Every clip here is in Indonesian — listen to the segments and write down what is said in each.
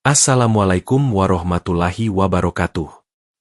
Assalamualaikum warahmatullahi wabarakatuh.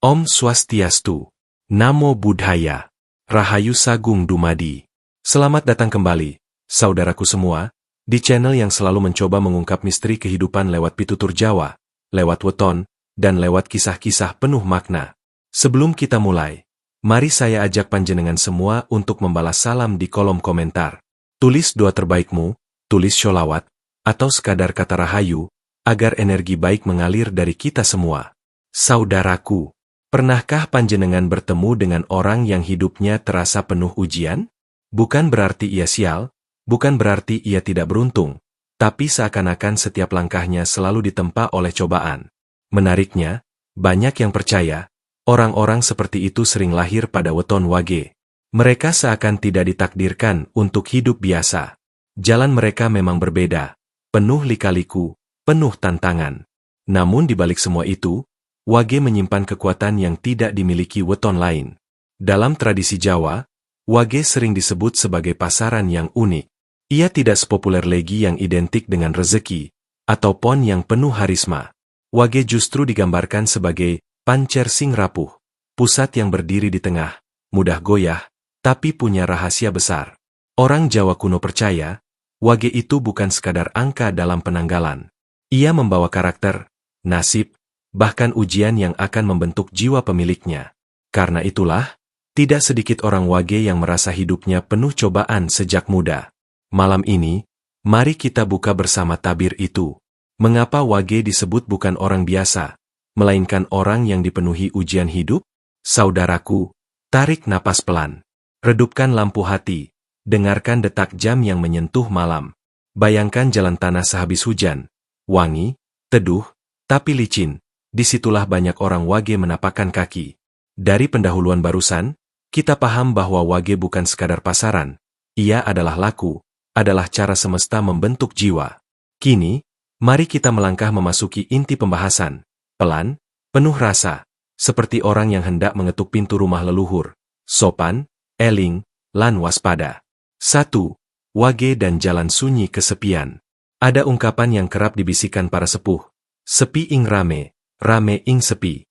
Om Swastiastu. Namo Buddhaya. Rahayu Sagung Dumadi. Selamat datang kembali, saudaraku semua, di channel yang selalu mencoba mengungkap misteri kehidupan lewat pitutur Jawa, lewat weton, dan lewat kisah-kisah penuh makna. Sebelum kita mulai, mari saya ajak panjenengan semua untuk membalas salam di kolom komentar. Tulis doa terbaikmu, tulis sholawat, atau sekadar kata rahayu, agar energi baik mengalir dari kita semua. Saudaraku, pernahkah panjenengan bertemu dengan orang yang hidupnya terasa penuh ujian? Bukan berarti ia sial, bukan berarti ia tidak beruntung, tapi seakan-akan setiap langkahnya selalu ditempa oleh cobaan. Menariknya, banyak yang percaya, orang-orang seperti itu sering lahir pada weton wage. Mereka seakan tidak ditakdirkan untuk hidup biasa. Jalan mereka memang berbeda, penuh lika-liku, penuh tantangan. Namun di balik semua itu, wage menyimpan kekuatan yang tidak dimiliki weton lain. Dalam tradisi Jawa, wage sering disebut sebagai pasaran yang unik. Ia tidak sepopuler legi yang identik dengan rezeki, atau pon yang penuh harisma. Wage justru digambarkan sebagai pancer sing rapuh, pusat yang berdiri di tengah, mudah goyah, tapi punya rahasia besar. Orang Jawa kuno percaya, wage itu bukan sekadar angka dalam penanggalan. Ia membawa karakter, nasib, bahkan ujian yang akan membentuk jiwa pemiliknya. Karena itulah, tidak sedikit orang wage yang merasa hidupnya penuh cobaan sejak muda. Malam ini, mari kita buka bersama tabir itu. Mengapa wage disebut bukan orang biasa, melainkan orang yang dipenuhi ujian hidup? Saudaraku, tarik napas pelan. Redupkan lampu hati, dengarkan detak jam yang menyentuh malam. Bayangkan jalan tanah sehabis hujan, wangi, teduh, tapi licin. Disitulah banyak orang wage menapakkan kaki. Dari pendahuluan barusan, kita paham bahwa wage bukan sekadar pasaran. Ia adalah laku, adalah cara semesta membentuk jiwa. Kini, mari kita melangkah memasuki inti pembahasan. Pelan, penuh rasa, seperti orang yang hendak mengetuk pintu rumah leluhur. Sopan, eling, lan waspada. 1. Wage dan jalan sunyi kesepian. Ada ungkapan yang kerap dibisikkan para sepuh. Sepi ing rame, rame ing sepi.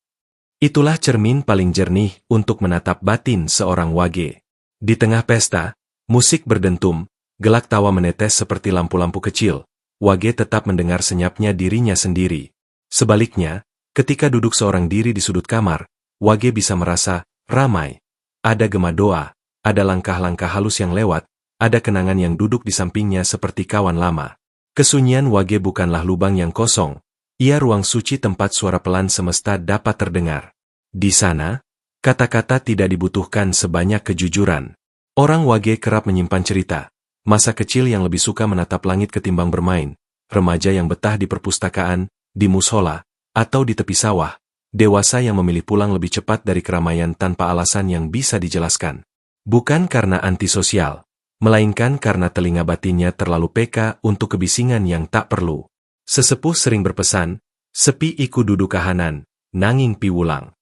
Itulah cermin paling jernih untuk menatap batin seorang wage. Di tengah pesta, musik berdentum, gelak tawa menetes seperti lampu-lampu kecil. Wage tetap mendengar senyapnya dirinya sendiri. Sebaliknya, ketika duduk seorang diri di sudut kamar, wage bisa merasa ramai. Ada gema doa, ada langkah-langkah halus yang lewat, ada kenangan yang duduk di sampingnya seperti kawan lama. Kesunyian wage bukanlah lubang yang kosong, ia ruang suci tempat suara pelan semesta dapat terdengar. Di sana, kata-kata tidak dibutuhkan sebanyak kejujuran. Orang wage kerap menyimpan cerita, masa kecil yang lebih suka menatap langit ketimbang bermain, remaja yang betah di perpustakaan, di mushola, atau di tepi sawah, dewasa yang memilih pulang lebih cepat dari keramaian tanpa alasan yang bisa dijelaskan. Bukan karena antisosial, melainkan karena telinga batinnya terlalu peka untuk kebisingan yang tak perlu. Sesepuh sering berpesan, sepi iku dudu kahanan, nanging piwulang.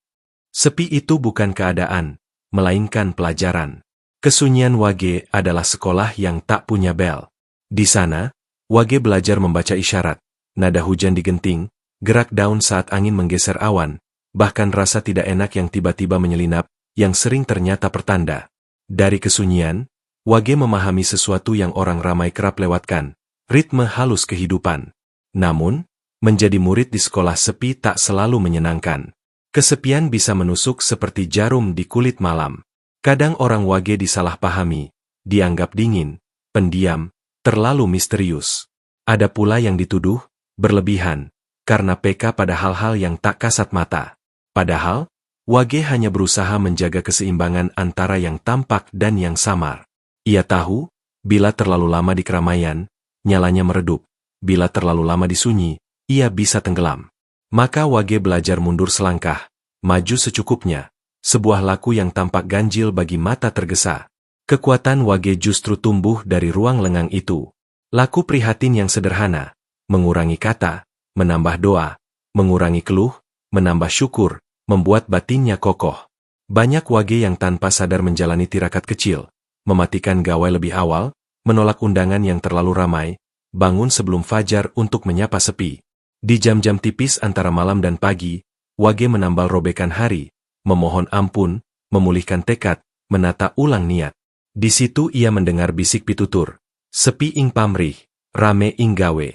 Sepi itu bukan keadaan, melainkan pelajaran. Kesunyian wage adalah sekolah yang tak punya bel. Di sana, wage belajar membaca isyarat, nada hujan digenting, gerak daun saat angin menggeser awan, bahkan rasa tidak enak yang tiba-tiba menyelinap, yang sering ternyata pertanda. Dari kesunyian, wage memahami sesuatu yang orang ramai kerap lewatkan, ritme halus kehidupan. Namun, menjadi murid di sekolah sepi tak selalu menyenangkan. Kesepian bisa menusuk seperti jarum di kulit malam. Kadang orang wage disalahpahami, dianggap dingin, pendiam, terlalu misterius. Ada pula yang dituduh, berlebihan, karena peka pada hal-hal yang tak kasat mata. Padahal, wage hanya berusaha menjaga keseimbangan antara yang tampak dan yang samar. Ia tahu, bila terlalu lama di keramaian, nyalanya meredup. Bila terlalu lama di sunyi, ia bisa tenggelam. Maka wage belajar mundur selangkah, maju secukupnya, sebuah laku yang tampak ganjil bagi mata tergesa. Kekuatan wage justru tumbuh dari ruang lengang itu. Laku prihatin yang sederhana, mengurangi kata, menambah doa, mengurangi keluh, menambah syukur, membuat batinnya kokoh. Banyak wage yang tanpa sadar menjalani tirakat kecil, mematikan gawai lebih awal, menolak undangan yang terlalu ramai, bangun sebelum fajar untuk menyapa sepi. Di jam-jam tipis antara malam dan pagi, Wage menambal robekan hari, memohon ampun, memulihkan tekad, menata ulang niat. Di situ ia mendengar bisik pitutur. Sepi ing pamrih, rame ing gawe.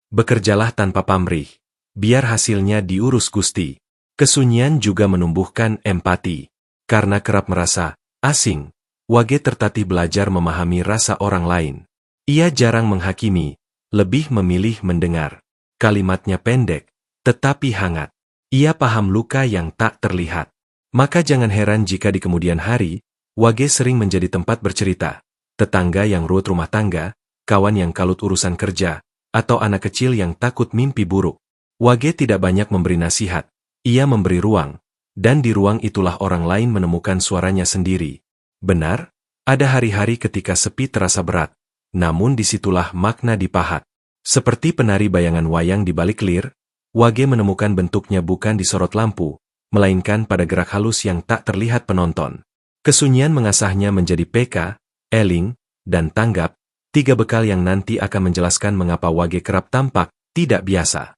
Bekerjalah tanpa pamrih, biar hasilnya diurus Gusti. Kesunyian juga menumbuhkan empati. Karena kerap merasa asing, Wage tertatih belajar memahami rasa orang lain. Ia jarang menghakimi, lebih memilih mendengar. Kalimatnya pendek, tetapi hangat. Ia paham luka yang tak terlihat. Maka jangan heran jika di kemudian hari, Wage sering menjadi tempat bercerita. Tetangga yang ruwet rumah tangga, kawan yang kalut urusan kerja, atau anak kecil yang takut mimpi buruk. Wage tidak banyak memberi nasihat. Ia memberi ruang, dan di ruang itulah orang lain menemukan suaranya sendiri. Benar, ada hari-hari ketika sepi terasa berat, namun disitulah makna dipahat. Seperti penari bayangan wayang di balik lir, Wage menemukan bentuknya bukan di sorot lampu, melainkan pada gerak halus yang tak terlihat penonton. Kesunyian mengasahnya menjadi peka, eling, dan tanggap, 3 bekal yang nanti akan menjelaskan mengapa Wage kerap tampak tidak biasa.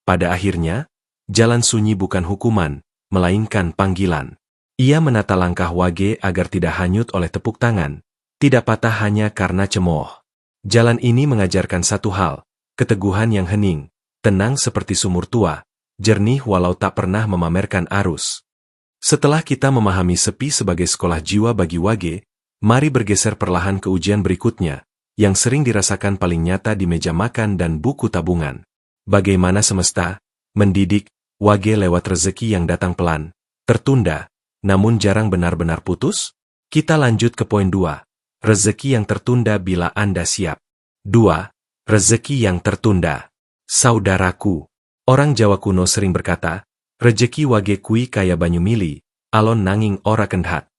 Pada akhirnya, jalan sunyi bukan hukuman, melainkan panggilan. Ia menata langkah Wage agar tidak hanyut oleh tepuk tangan, tidak patah hanya karena cemooh. Jalan ini mengajarkan satu hal, keteguhan yang hening, tenang seperti sumur tua, jernih walau tak pernah memamerkan arus. Setelah kita memahami sepi sebagai sekolah jiwa bagi Wage, mari bergeser perlahan ke ujian berikutnya, yang sering dirasakan paling nyata di meja makan dan buku tabungan. Bagaimana semesta mendidik Wage lewat rezeki yang datang pelan, tertunda, namun jarang benar-benar putus? Kita lanjut ke poin 2. Rezeki yang tertunda bila Anda siap. 2. Rezeki yang tertunda. Saudaraku, orang Jawa kuno sering berkata, rejeki Wage kui kaya banyu mili, alon nanging ora kendhat.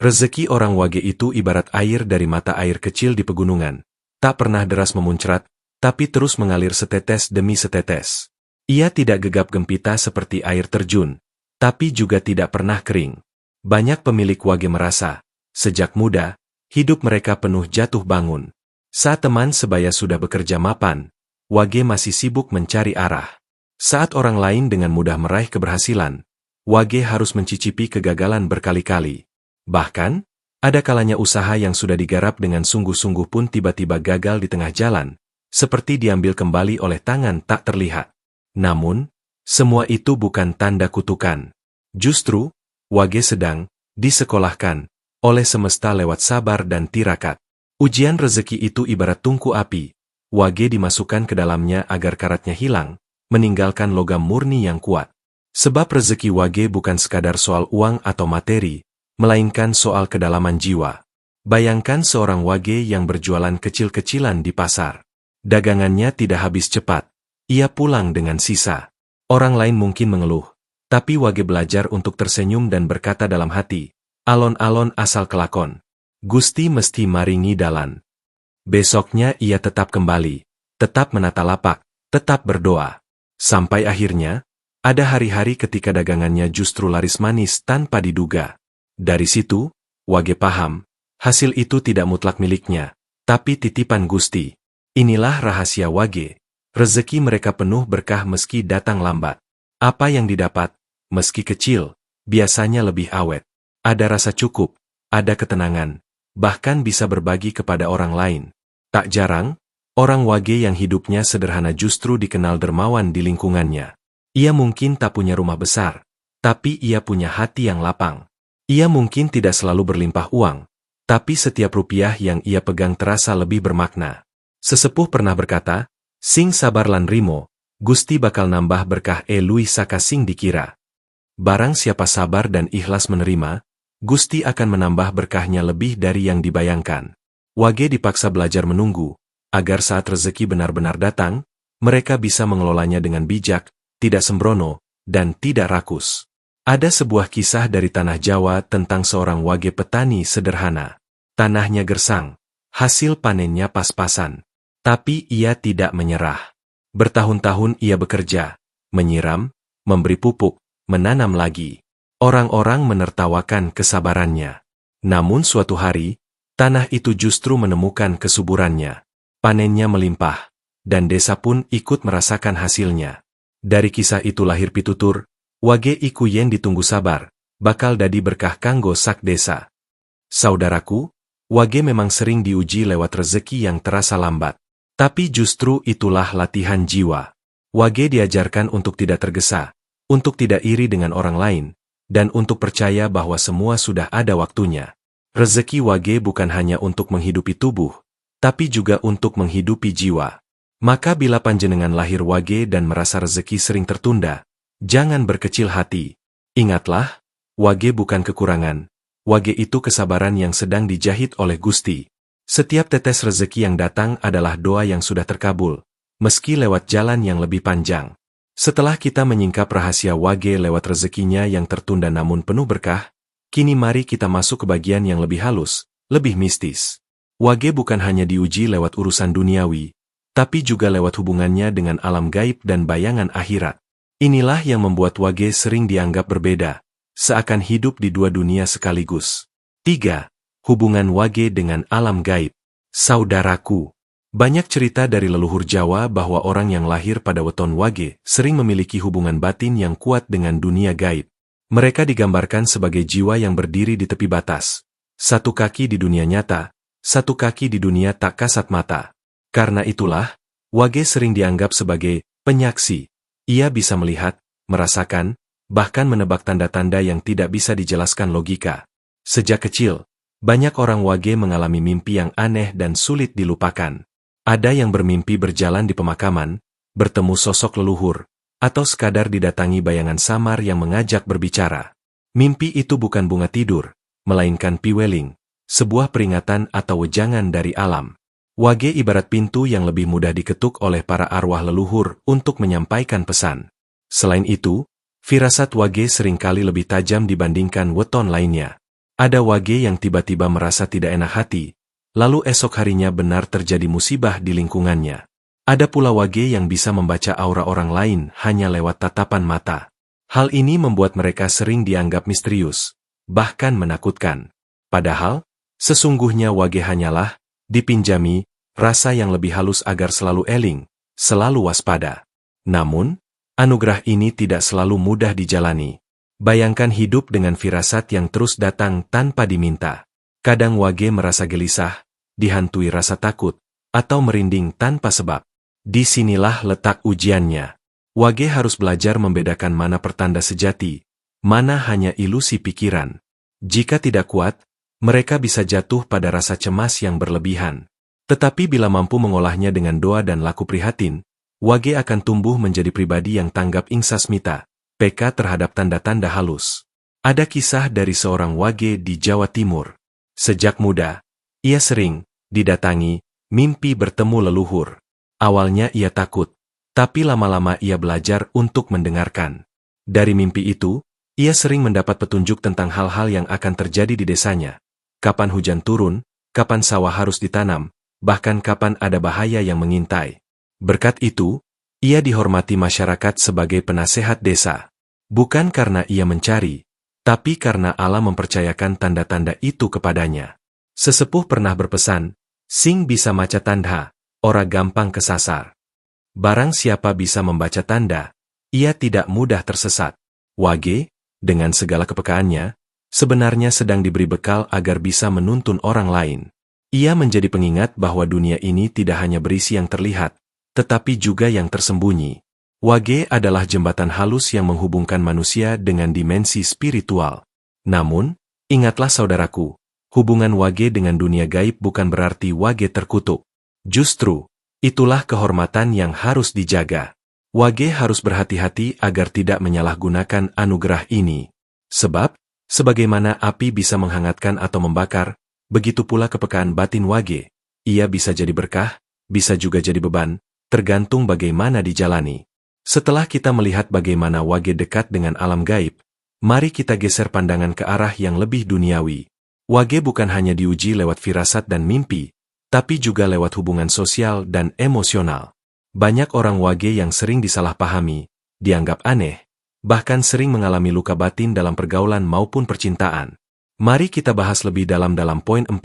Rezeki orang Wage itu ibarat air dari mata air kecil di pegunungan. Tak pernah deras memuncrat, tapi terus mengalir setetes demi setetes. Ia tidak gegap gempita seperti air terjun, tapi juga tidak pernah kering. Banyak pemilik Wage merasa, sejak muda, hidup mereka penuh jatuh bangun. Saat teman sebaya sudah bekerja mapan, Wage masih sibuk mencari arah. Saat orang lain dengan mudah meraih keberhasilan, Wage harus mencicipi kegagalan berkali-kali. Bahkan, ada kalanya usaha yang sudah digarap dengan sungguh-sungguh pun tiba-tiba gagal di tengah jalan, seperti diambil kembali oleh tangan tak terlihat. Namun, semua itu bukan tanda kutukan. Justru, Wage sedang disekolahkan oleh semesta lewat sabar dan tirakat. Ujian rezeki itu ibarat tungku api. Wage dimasukkan ke dalamnya agar karatnya hilang, meninggalkan logam murni yang kuat. Sebab rezeki Wage bukan sekadar soal uang atau materi, melainkan soal kedalaman jiwa. Bayangkan seorang Wage yang berjualan kecil-kecilan di pasar. Dagangannya tidak habis cepat, ia pulang dengan sisa. Orang lain mungkin mengeluh, tapi Wage belajar untuk tersenyum dan berkata dalam hati, alon-alon asal kelakon, Gusti mesti maringi dalan. Besoknya ia tetap kembali, tetap menata lapak, tetap berdoa. Sampai akhirnya, ada hari-hari ketika dagangannya justru laris manis tanpa diduga. Dari situ, Wage paham, hasil itu tidak mutlak miliknya, tapi titipan Gusti. Inilah rahasia Wage, rezeki mereka penuh berkah meski datang lambat. Apa yang didapat, meski kecil, biasanya lebih awet. Ada rasa cukup, ada ketenangan, bahkan bisa berbagi kepada orang lain. Tak jarang, orang Wage yang hidupnya sederhana justru dikenal dermawan di lingkungannya. Ia mungkin tak punya rumah besar, tapi ia punya hati yang lapang. Ia mungkin tidak selalu berlimpah uang, tapi setiap rupiah yang ia pegang terasa lebih bermakna. Sesepuh pernah berkata, sing sabar lan rimo, Gusti bakal nambah berkah luwih saka sing dikira. Barang siapa sabar dan ikhlas menerima, Gusti akan menambah berkahnya lebih dari yang dibayangkan. Wage dipaksa belajar menunggu, agar saat rezeki benar-benar datang, mereka bisa mengelolanya dengan bijak, tidak sembrono, dan tidak rakus. Ada sebuah kisah dari tanah Jawa tentang seorang Wage petani sederhana. Tanahnya gersang, hasil panennya pas-pasan. Tapi ia tidak menyerah. Bertahun-tahun ia bekerja, menyiram, memberi pupuk, menanam lagi. Orang-orang menertawakan kesabarannya. Namun suatu hari, tanah itu justru menemukan kesuburannya. Panennya melimpah, dan desa pun ikut merasakan hasilnya. Dari kisah itu lahir pitutur, wage iku yen ditunggu sabar, bakal dadi berkah kanggo sak desa. Saudaraku, wage memang sering diuji lewat rezeki yang terasa lambat. Tapi justru itulah latihan jiwa. Wage diajarkan untuk tidak tergesa, untuk tidak iri dengan orang lain, dan untuk percaya bahwa semua sudah ada waktunya. Rezeki wage bukan hanya untuk menghidupi tubuh, tapi juga untuk menghidupi jiwa. Maka bila panjenengan lahir wage dan merasa rezeki sering tertunda, jangan berkecil hati. Ingatlah, wage bukan kekurangan, wage itu kesabaran yang sedang dijahit oleh Gusti. Setiap tetes rezeki yang datang adalah doa yang sudah terkabul, meski lewat jalan yang lebih panjang. Setelah kita menyingkap rahasia wage lewat rezekinya yang tertunda namun penuh berkah, kini mari kita masuk ke bagian yang lebih halus, lebih mistis. Wage bukan hanya diuji lewat urusan duniawi, tapi juga lewat hubungannya dengan alam gaib dan bayangan akhirat. Inilah yang membuat wage sering dianggap berbeda, seakan hidup di dua dunia sekaligus. 3. Hubungan wage dengan alam gaib. Saudaraku, banyak cerita dari leluhur Jawa bahwa orang yang lahir pada weton wage sering memiliki hubungan batin yang kuat dengan dunia gaib. Mereka digambarkan sebagai jiwa yang berdiri di tepi batas. Satu kaki di dunia nyata, satu kaki di dunia tak kasat mata. Karena itulah, wage sering dianggap sebagai penyaksi. Ia bisa melihat, merasakan, bahkan menebak tanda-tanda yang tidak bisa dijelaskan logika. Sejak kecil, banyak orang wage mengalami mimpi yang aneh dan sulit dilupakan. Ada yang bermimpi berjalan di pemakaman, bertemu sosok leluhur, atau sekadar didatangi bayangan samar yang mengajak berbicara. Mimpi itu bukan bunga tidur, melainkan piweling, sebuah peringatan atau wejangan dari alam. Wage ibarat pintu yang lebih mudah diketuk oleh para arwah leluhur untuk menyampaikan pesan. Selain itu, firasat wage seringkali lebih tajam dibandingkan weton lainnya. Ada wage yang tiba-tiba merasa tidak enak hati, lalu esok harinya benar terjadi musibah di lingkungannya. Ada pula wage yang bisa membaca aura orang lain hanya lewat tatapan mata. Hal ini membuat mereka sering dianggap misterius, bahkan menakutkan. Padahal, sesungguhnya wage hanyalah dipinjami rasa yang lebih halus agar selalu eling, selalu waspada. Namun, anugerah ini tidak selalu mudah dijalani. Bayangkan hidup dengan firasat yang terus datang tanpa diminta. Kadang wage merasa gelisah, dihantui rasa takut, atau merinding tanpa sebab. Disinilah letak ujiannya. Wage harus belajar membedakan mana pertanda sejati, mana hanya ilusi pikiran. Jika tidak kuat, mereka bisa jatuh pada rasa cemas yang berlebihan. Tetapi bila mampu mengolahnya dengan doa dan laku prihatin, wage akan tumbuh menjadi pribadi yang tanggap insasmita, peka terhadap tanda-tanda halus. Ada kisah dari seorang wage di Jawa Timur. Sejak muda, ia sering didatangi mimpi bertemu leluhur. Awalnya ia takut, tapi lama-lama ia belajar untuk mendengarkan. Dari mimpi itu, ia sering mendapat petunjuk tentang hal-hal yang akan terjadi di desanya. Kapan hujan turun, kapan sawah harus ditanam, bahkan kapan ada bahaya yang mengintai. Berkat itu, ia dihormati masyarakat sebagai penasehat desa. Bukan karena ia mencari, tapi karena Allah mempercayakan tanda-tanda itu kepadanya. Sesepuh pernah berpesan, "Sing bisa maca tanda, ora gampang kesasar." Barang siapa bisa membaca tanda, ia tidak mudah tersesat. Wage, dengan segala kepekaannya, sebenarnya sedang diberi bekal agar bisa menuntun orang lain. Ia menjadi pengingat bahwa dunia ini tidak hanya berisi yang terlihat, tetapi juga yang tersembunyi. Wage adalah jembatan halus yang menghubungkan manusia dengan dimensi spiritual. Namun, ingatlah saudaraku, hubungan wage dengan dunia gaib bukan berarti wage terkutuk. Justru, itulah kehormatan yang harus dijaga. Wage harus berhati-hati agar tidak menyalahgunakan anugerah ini. Sebab, sebagaimana api bisa menghangatkan atau membakar, begitu pula kepekaan batin wage. Ia bisa jadi berkah, bisa juga jadi beban, tergantung bagaimana dijalani. Setelah kita melihat bagaimana wage dekat dengan alam gaib, mari kita geser pandangan ke arah yang lebih duniawi. Wage bukan hanya diuji lewat firasat dan mimpi, tapi juga lewat hubungan sosial dan emosional. Banyak orang wage yang sering disalahpahami, dianggap aneh, bahkan sering mengalami luka batin dalam pergaulan maupun percintaan. Mari kita bahas lebih dalam poin 4,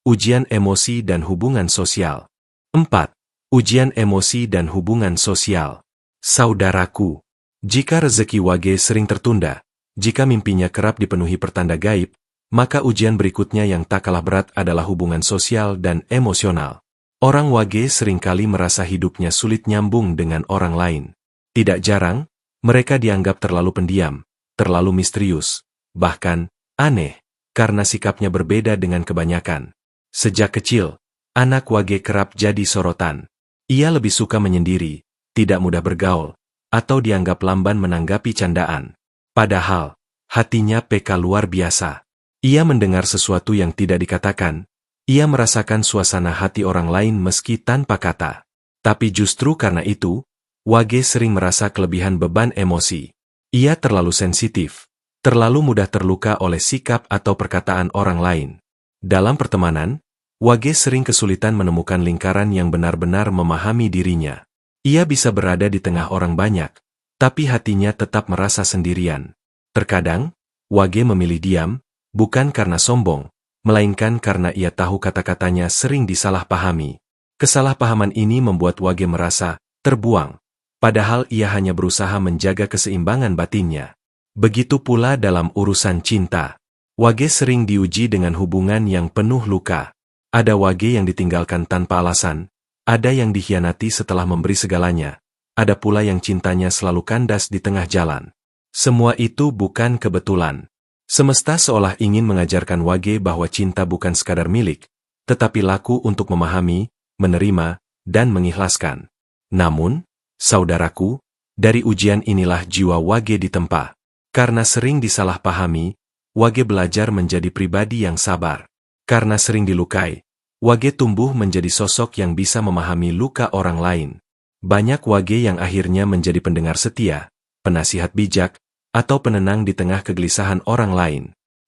ujian emosi dan hubungan sosial. 4. Ujian emosi dan hubungan sosial. Saudaraku, jika rezeki Wage sering tertunda, jika mimpinya kerap dipenuhi pertanda gaib, maka ujian berikutnya yang tak kalah berat adalah hubungan sosial dan emosional. Orang Wage seringkali merasa hidupnya sulit nyambung dengan orang lain. Tidak jarang, mereka dianggap terlalu pendiam, terlalu misterius, bahkan aneh, karena sikapnya berbeda dengan kebanyakan. Sejak kecil, anak Wage kerap jadi sorotan. Ia lebih suka menyendiri, tidak mudah bergaul, atau dianggap lamban menanggapi candaan. Padahal, hatinya peka luar biasa. Ia mendengar sesuatu yang tidak dikatakan, ia merasakan suasana hati orang lain meski tanpa kata. Tapi justru karena itu, Wage sering merasa kelebihan beban emosi. Ia terlalu sensitif, terlalu mudah terluka oleh sikap atau perkataan orang lain. Dalam pertemanan, Wage sering kesulitan menemukan lingkaran yang benar-benar memahami dirinya. Ia bisa berada di tengah orang banyak, tapi hatinya tetap merasa sendirian. Terkadang, Wage memilih diam, bukan karena sombong, melainkan karena ia tahu kata-katanya sering disalahpahami. Kesalahpahaman ini membuat Wage merasa terbuang, padahal ia hanya berusaha menjaga keseimbangan batinnya. Begitu pula dalam urusan cinta. Wage sering diuji dengan hubungan yang penuh luka. Ada Wage yang ditinggalkan tanpa alasan, ada yang dikhianati setelah memberi segalanya, ada pula yang cintanya selalu kandas di tengah jalan. Semua itu bukan kebetulan. Semesta seolah ingin mengajarkan Wage bahwa cinta bukan sekadar milik, tetapi laku untuk memahami, menerima, dan mengikhlaskan. Namun, saudaraku, dari ujian inilah jiwa Wage ditempa. Karena sering disalahpahami, Wage belajar menjadi pribadi yang sabar. Karena sering dilukai, Wage tumbuh menjadi sosok yang bisa memahami luka orang lain. Banyak Wage yang akhirnya menjadi pendengar setia, penasihat bijak, atau penenang di tengah kegelisahan orang lain.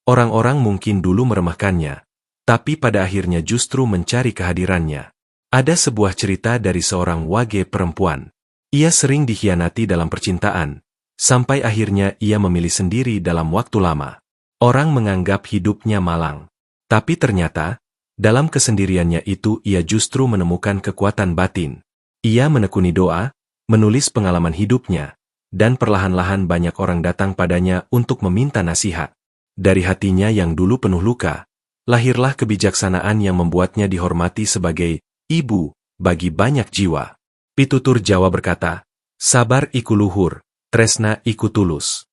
Orang-orang mungkin dulu meremehkannya, tapi pada akhirnya justru mencari kehadirannya. Ada sebuah cerita dari seorang Wage perempuan. Ia sering dikhianati dalam percintaan, sampai akhirnya ia memilih sendiri dalam waktu lama. Orang menganggap hidupnya malang. Tapi ternyata, dalam kesendiriannya itu ia justru menemukan kekuatan batin. Ia menekuni doa, menulis pengalaman hidupnya, dan perlahan-lahan banyak orang datang padanya untuk meminta nasihat. Dari hatinya yang dulu penuh luka, lahirlah kebijaksanaan yang membuatnya dihormati sebagai ibu bagi banyak jiwa. Pitutur Jawa berkata, sabar iku luhur, tresna iku tulus.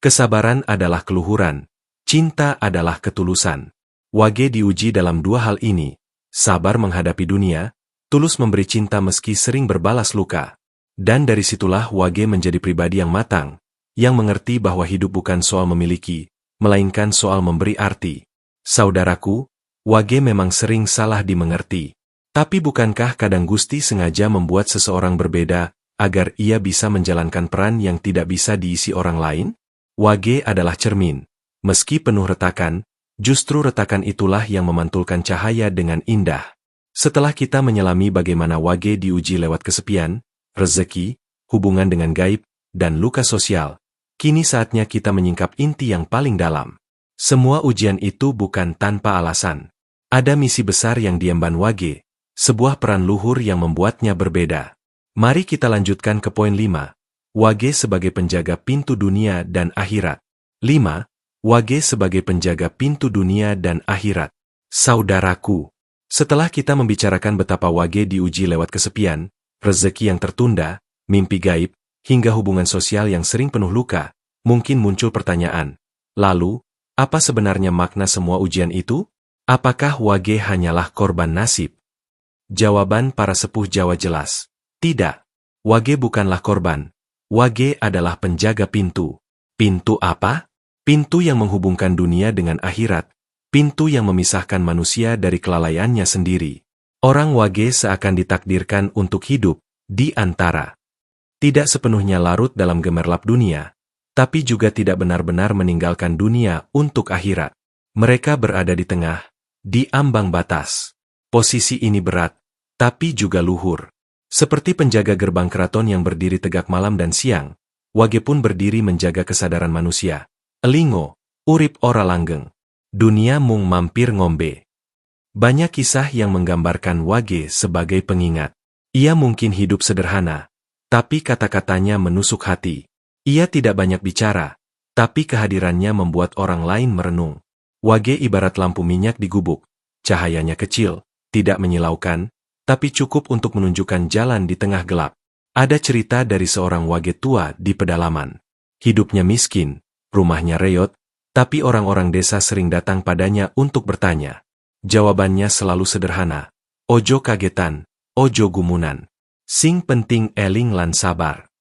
Kesabaran adalah keluhuran, cinta adalah ketulusan. Wage diuji dalam dua hal ini, sabar menghadapi dunia, tulus memberi cinta meski sering berbalas luka. Dan dari situlah Wage menjadi pribadi yang matang, yang mengerti bahwa hidup bukan soal memiliki, melainkan soal memberi arti. Saudaraku, Wage memang sering salah dimengerti. Tapi bukankah kadang Gusti sengaja membuat seseorang berbeda, agar ia bisa menjalankan peran yang tidak bisa diisi orang lain? Wage adalah cermin. Meski penuh retakan, justru retakan itulah yang memantulkan cahaya dengan indah. Setelah kita menyelami bagaimana Wage diuji lewat kesepian, rezeki, hubungan dengan gaib, dan luka sosial, kini saatnya kita menyingkap inti yang paling dalam. Semua ujian itu bukan tanpa alasan. Ada misi besar yang diemban Wage, sebuah peran luhur yang membuatnya berbeda. Mari kita lanjutkan ke poin 5. Wage sebagai penjaga pintu dunia dan akhirat. 5. Wage sebagai penjaga pintu dunia dan akhirat. Saudaraku, setelah kita membicarakan betapa Wage diuji lewat kesepian, rezeki yang tertunda, mimpi gaib, hingga hubungan sosial yang sering penuh luka, mungkin muncul pertanyaan, lalu, apa sebenarnya makna semua ujian itu? Apakah Wage hanyalah korban nasib? Jawaban para sepuh Jawa jelas, tidak. Wage bukanlah korban. Wage adalah penjaga pintu. Pintu apa? Pintu yang menghubungkan dunia dengan akhirat, pintu yang memisahkan manusia dari kelalaiannya sendiri. Orang Wage seakan ditakdirkan untuk hidup di antara. Tidak sepenuhnya larut dalam gemerlap dunia, tapi juga tidak benar-benar meninggalkan dunia untuk akhirat. Mereka berada di tengah, di ambang batas. Posisi ini berat, tapi juga luhur. Seperti penjaga gerbang keraton yang berdiri tegak malam dan siang, Wage pun berdiri menjaga kesadaran manusia. Elingo, urip ora langgeng. Dunia mung mampir ngombe. Banyak kisah yang menggambarkan Wage sebagai pengingat. Ia mungkin hidup sederhana, tapi kata-katanya menusuk hati. Ia tidak banyak bicara, tapi kehadirannya membuat orang lain merenung. Wage ibarat lampu minyak di gubuk, cahayanya kecil, tidak menyilaukan, tapi cukup untuk menunjukkan jalan di tengah gelap. Ada cerita dari seorang wage tua di pedalaman. Hidupnya miskin, rumahnya reot, tapi orang-orang desa sering datang padanya untuk bertanya. Jawabannya selalu sederhana. Ojo kagetan, ojo gumunan. Sing penting eling lan sabar.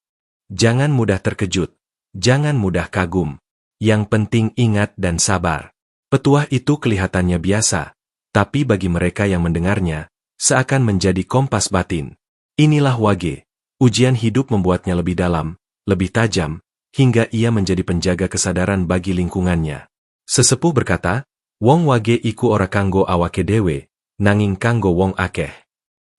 Jangan mudah terkejut, jangan mudah kagum. Yang penting ingat dan sabar. Petuah itu kelihatannya biasa, tapi bagi mereka yang mendengarnya, seakan menjadi kompas batin. Inilah Wage. Ujian hidup membuatnya lebih dalam, lebih tajam, hingga ia menjadi penjaga kesadaran bagi lingkungannya. Sesepuh berkata, wong wage iku ora kanggo awake dewe, nanging kanggo wong akeh.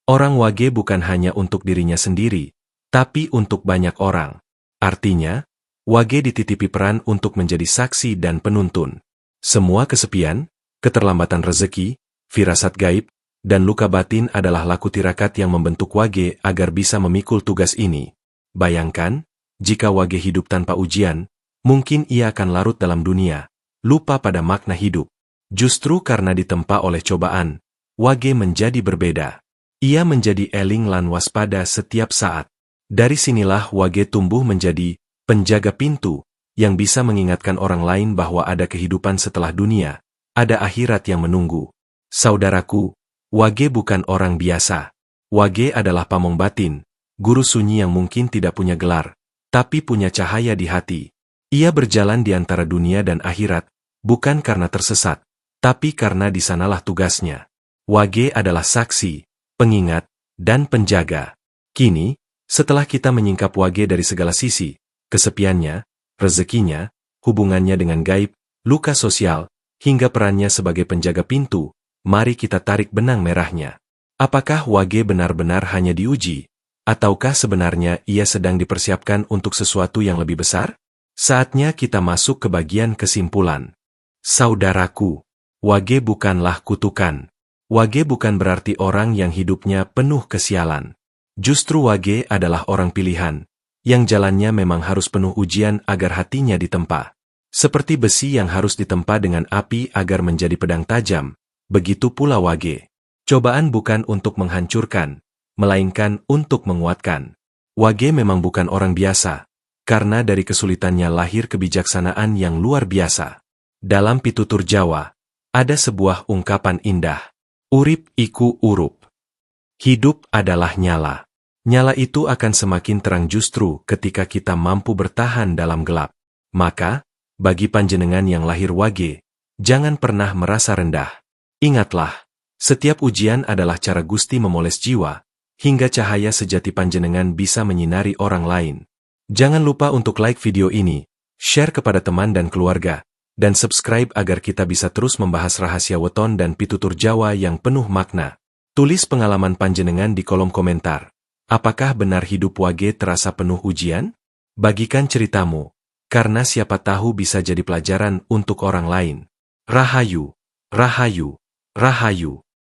Orang wage bukan hanya untuk dirinya sendiri, tapi untuk banyak orang. Artinya, wage dititipi peran untuk menjadi saksi dan penuntun. Semua kesepian, keterlambatan rezeki, firasat gaib, dan luka batin adalah laku tirakat yang membentuk wage agar bisa memikul tugas ini. Bayangkan, jika wage hidup tanpa ujian, mungkin ia akan larut dalam dunia, lupa pada makna hidup. Justru karena ditempa oleh cobaan, wage menjadi berbeda. Ia menjadi eling lan waspada setiap saat. Dari sinilah wage tumbuh menjadi penjaga pintu, yang bisa mengingatkan orang lain bahwa ada kehidupan setelah dunia, ada akhirat yang menunggu. Saudaraku, wage bukan orang biasa. Wage adalah pamong batin, guru sunyi yang mungkin tidak punya gelar, tapi punya cahaya di hati. Ia berjalan di antara dunia dan akhirat, bukan karena tersesat, tapi karena di sanalah tugasnya. Wage adalah saksi, pengingat, dan penjaga. Kini, setelah kita menyingkap wage dari segala sisi, kesepiannya, rezekinya, hubungannya dengan gaib, luka sosial, hingga perannya sebagai penjaga pintu, mari kita tarik benang merahnya. Apakah wage benar-benar hanya diuji? Ataukah sebenarnya ia sedang dipersiapkan untuk sesuatu yang lebih besar? Saatnya kita masuk ke bagian kesimpulan. Saudaraku, wage bukanlah kutukan. Wage bukan berarti orang yang hidupnya penuh kesialan. Justru wage adalah orang pilihan, yang jalannya memang harus penuh ujian agar hatinya ditempa. Seperti besi yang harus ditempa dengan api agar menjadi pedang tajam, begitu pula wage. Cobaan bukan untuk menghancurkan, melainkan untuk menguatkan. Wage memang bukan orang biasa, karena dari kesulitannya lahir kebijaksanaan yang luar biasa. Dalam pitutur Jawa, ada sebuah ungkapan indah. Urip iku urup. Hidup adalah nyala. Nyala itu akan semakin terang justru ketika kita mampu bertahan dalam gelap. Maka, bagi panjenengan yang lahir wage, jangan pernah merasa rendah. Ingatlah, setiap ujian adalah cara Gusti memoles jiwa, hingga cahaya sejati panjenengan bisa menyinari orang lain. Jangan lupa untuk like video ini, share kepada teman dan keluarga, dan subscribe agar kita bisa terus membahas rahasia weton dan pitutur Jawa yang penuh makna. Tulis pengalaman panjenengan di kolom komentar. Apakah benar hidup wage terasa penuh ujian? Bagikan ceritamu, karena siapa tahu bisa jadi pelajaran untuk orang lain. Rahayu, Rahayu, Rahayu.